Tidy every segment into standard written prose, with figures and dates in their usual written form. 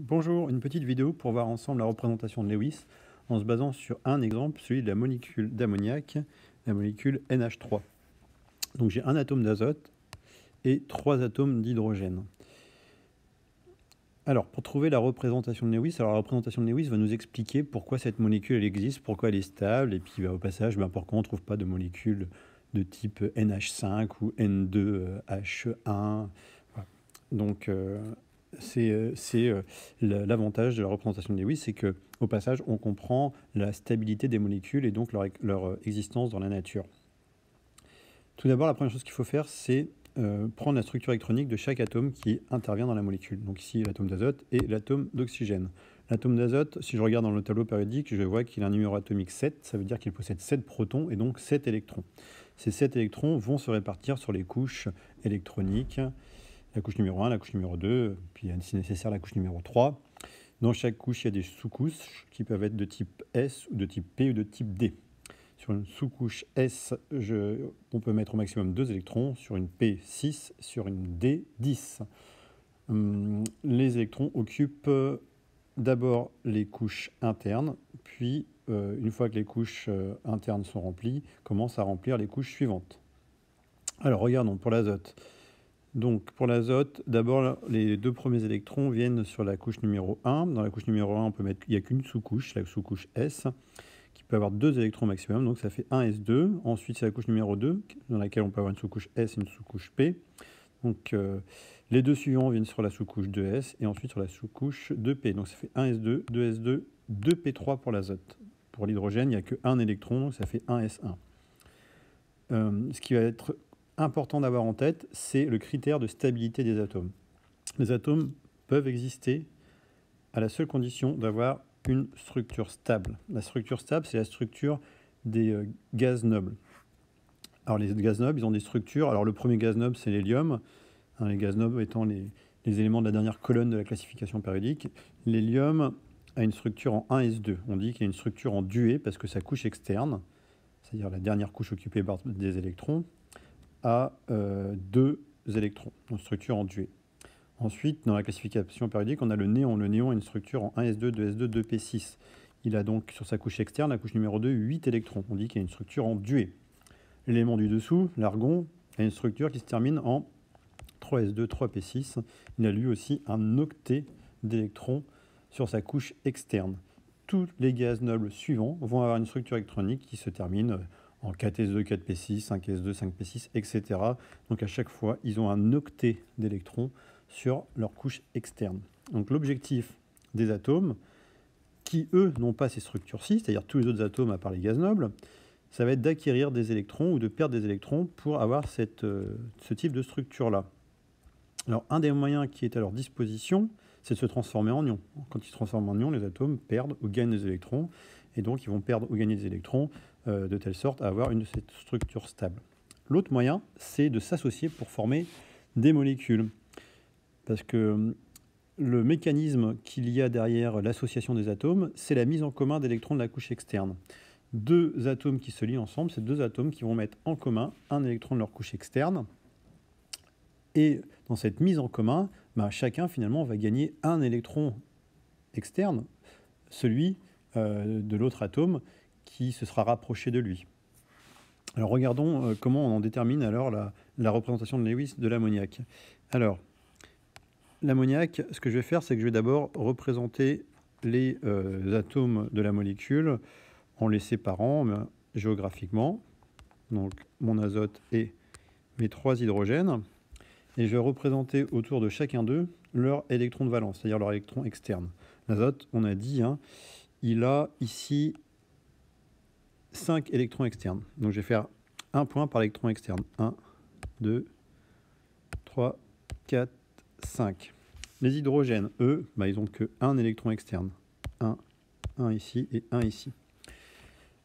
Bonjour, une petite vidéo pour voir ensemble la représentation de Lewis en se basant sur un exemple, celui de la molécule d'ammoniac, la molécule NH3. Donc j'ai un atome d'azote et 3 atomes d'hydrogène. Alors pour trouver la représentation de Lewis, la représentation de Lewis va nous expliquer pourquoi cette molécule elle existe, pourquoi elle est stable, et puis au passage pourquoi on ne trouve pas de molécules de type NH5 ou N2H1. Voilà. Donc c'est l'avantage de la représentation de Lewis, c'est qu'au passage, on comprend la stabilité des molécules et donc leur existence dans la nature. Tout d'abord, la première chose qu'il faut faire, c'est prendre la structure électronique de chaque atome qui intervient dans la molécule. Donc ici, l'atome d'azote et l'atome d'oxygène. L'atome d'azote, si je regarde dans le tableau périodique, je vois qu'il a un numéro atomique 7, ça veut dire qu'il possède 7 protons et donc 7 électrons. Ces 7 électrons vont se répartir sur les couches électroniques, la couche numéro 1, la couche numéro 2, puis si nécessaire la couche numéro 3. Dans chaque couche, il y a des sous-couches qui peuvent être de type S, ou de type P ou de type D. Sur une sous-couche S, on peut mettre au maximum 2 électrons, sur une P 6, sur une D 10. Les électrons occupent d'abord les couches internes, puis une fois que les couches internes sont remplies, commencent à remplir les couches suivantes. Alors regardons pour l'azote. Donc pour l'azote, d'abord les 2 premiers électrons viennent sur la couche numéro 1. Dans la couche numéro 1, il n'y a qu'une sous-couche, la sous-couche S, qui peut avoir 2 électrons maximum, donc ça fait 1s2. Ensuite, c'est la couche numéro 2, dans laquelle on peut avoir une sous-couche S et une sous-couche P. Donc les 2 suivants viennent sur la sous-couche 2s et ensuite sur la sous-couche 2p. Donc ça fait 1s2, 2s2, 2p3 pour l'azote. Pour l'hydrogène, il n'y a que 1 électron, donc ça fait 1s1. Ce qui va être important d'avoir en tête, c'est le critère de stabilité des atomes. Les atomes peuvent exister à la seule condition d'avoir une structure stable. La structure stable, c'est la structure des gaz nobles. Alors les gaz nobles, ils ont des structures. Alors le premier gaz noble, c'est l'hélium. Les gaz nobles étant les éléments de la dernière colonne de la classification périodique. L'hélium a une structure en 1s2. On dit qu'il a une structure en duée parce que sa couche externe, c'est-à-dire la dernière couche occupée par des électrons, a 2 électrons, une structure en duée. Ensuite, dans la classification périodique, on a le néon. Le néon a une structure en 1s2, 2s2, 2p6. Il a donc sur sa couche externe, la couche numéro 2, 8 électrons. On dit qu'il a une structure en duée. L'élément du dessous, l'argon, a une structure qui se termine en 3s2, 3p6. Il a lui aussi un octet d'électrons sur sa couche externe. Tous les gaz nobles suivants vont avoir une structure électronique qui se termine en 4s2, 4p6, 5s2, 5p6, etc. Donc à chaque fois, ils ont un octet d'électrons sur leur couche externe. Donc l'objectif des atomes, qui eux n'ont pas ces structures-ci, c'est-à-dire tous les autres atomes à part les gaz nobles, ça va être d'acquérir des électrons ou de perdre des électrons pour avoir ce type de structure-là. Alors un des moyens qui est à leur disposition, c'est de se transformer en ion. Quand ils se transforment en ion, les atomes perdent ou gagnent des électrons, et donc ils vont perdre ou gagner des électrons de telle sorte à avoir cette structure stable. L'autre moyen, c'est de s'associer pour former des molécules. Parce que le mécanisme qu'il y a derrière l'association des atomes, c'est la mise en commun d'électrons de la couche externe. 2 atomes qui se lient ensemble, c'est 2 atomes qui vont mettre en commun un électron de leur couche externe. Et dans cette mise en commun, chacun finalement va gagner un électron externe, celui de l'autre atome qui se sera rapproché de lui. Alors regardons comment on en détermine alors la représentation de Lewis de l'ammoniac. Alors, l'ammoniac, ce que je vais faire, c'est que je vais d'abord représenter les atomes de la molécule en les séparant géographiquement. Donc mon azote et mes 3 hydrogènes. Et je vais représenter autour de chacun d'eux leur électron de valence, c'est-à-dire leur électron externe. L'azote, on a dit, il a ici 5 électrons externes. Donc je vais faire un point par électron externe. 1, 2, 3, 4, 5. Les hydrogènes, eux, ils n'ont que 1 électron externe. 1 ici et 1 ici.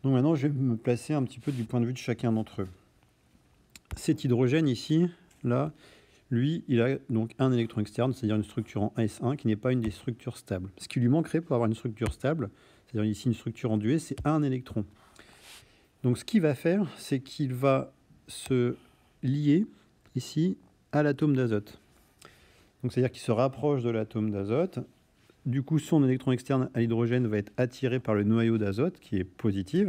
Donc maintenant, je vais me placer un petit peu du point de vue de chacun d'entre eux. Cet hydrogène ici, là, lui, il a donc un électron externe, c'est-à-dire une structure en S1 qui n'est pas une des structures stables. Ce qui lui manquerait pour avoir une structure stable, c'est-à-dire ici une structure en duée, c'est un électron. Donc ce qu'il va faire, c'est qu'il va se lier ici à l'atome d'azote. Donc c'est-à-dire qu'il se rapproche de l'atome d'azote du coup, son électron externe à l'hydrogène va être attiré par le noyau d'azote, qui est positif.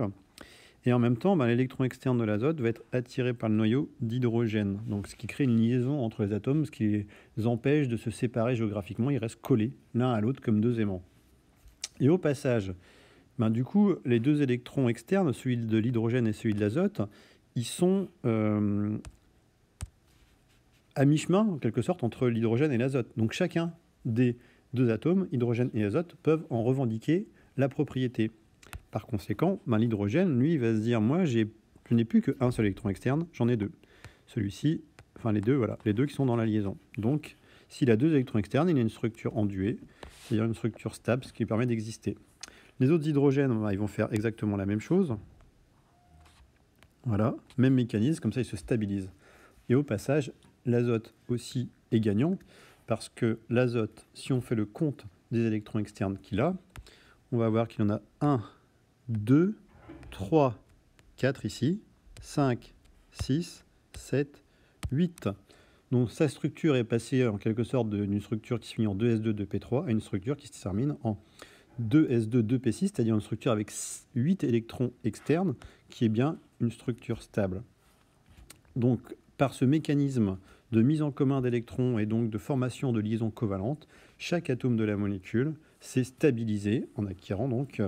Et en même temps, l'électron externe de l'azote va être attiré par le noyau d'hydrogène. Donc, ce qui crée une liaison entre les atomes, ce qui les empêche de se séparer géographiquement. Ils restent collés l'un à l'autre comme deux aimants. Et au passage, du coup, les deux électrons externes, celui de l'hydrogène et celui de l'azote, ils sont à mi-chemin, en quelque sorte, entre l'hydrogène et l'azote. Donc, chacun des deux atomes, hydrogène et azote, peuvent en revendiquer la propriété. Par conséquent, l'hydrogène, lui, il va se dire, moi, je n'ai plus qu'un seul électron externe, j'en ai deux. Celui-ci, enfin les deux, voilà, les deux qui sont dans la liaison. Donc, s'il a deux électrons externes, il a une structure enduée, c'est-à-dire une structure stable, ce qui lui permet d'exister. Les autres hydrogènes, ils vont faire exactement la même chose. Voilà, même mécanisme, comme ça, ils se stabilisent. Et au passage, l'azote aussi est gagnant, parce que l'azote, si on fait le compte des électrons externes qu'il a, on va voir qu'il y en a 1, 2, 3, 4 ici, 5, 6, 7, 8. Donc sa structure est passée en quelque sorte d'une structure qui se finit en 2s2, 2p3 à une structure qui se termine en 2s2, 2p6, c'est-à-dire une structure avec 8 électrons externes qui est bien une structure stable. Donc par ce mécanisme de mise en commun d'électrons et donc de formation de liaisons covalentes, chaque atome de la molécule s'est stabilisé en acquérant donc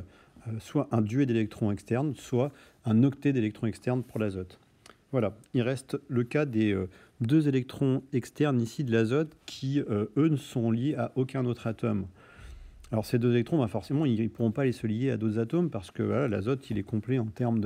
soit un duet d'électrons externes, soit un octet d'électrons externes pour l'azote. Voilà, il reste le cas des deux électrons externes ici de l'azote qui, eux, ne sont liés à aucun autre atome. Alors ces deux électrons, forcément, ils ne pourront pas se lier à d'autres atomes parce que voilà, l'azote, il est complet en termes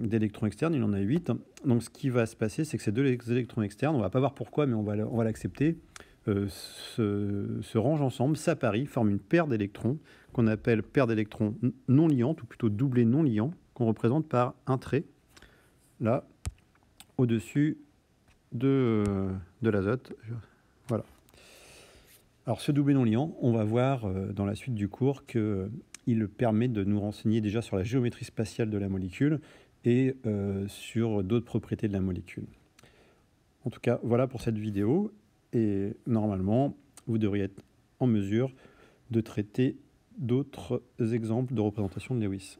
d'électrons externes, il en a 8. Donc ce qui va se passer, c'est que ces deux électrons externes, on ne va pas voir pourquoi, mais on va l'accepter, se rangent ensemble, s'apparient, forment une paire d'électrons qu'on appelle paire d'électrons non liantes, ou plutôt doublés non liants, qu'on représente par un trait, là, au-dessus de l'azote. Voilà. Alors ce doublé non liant, on va voir dans la suite du cours qu'il permet de nous renseigner déjà sur la géométrie spatiale de la molécule et sur d'autres propriétés de la molécule. En tout cas, voilà pour cette vidéo. Et normalement, vous devriez être en mesure de traiter d'autres exemples de représentation de Lewis.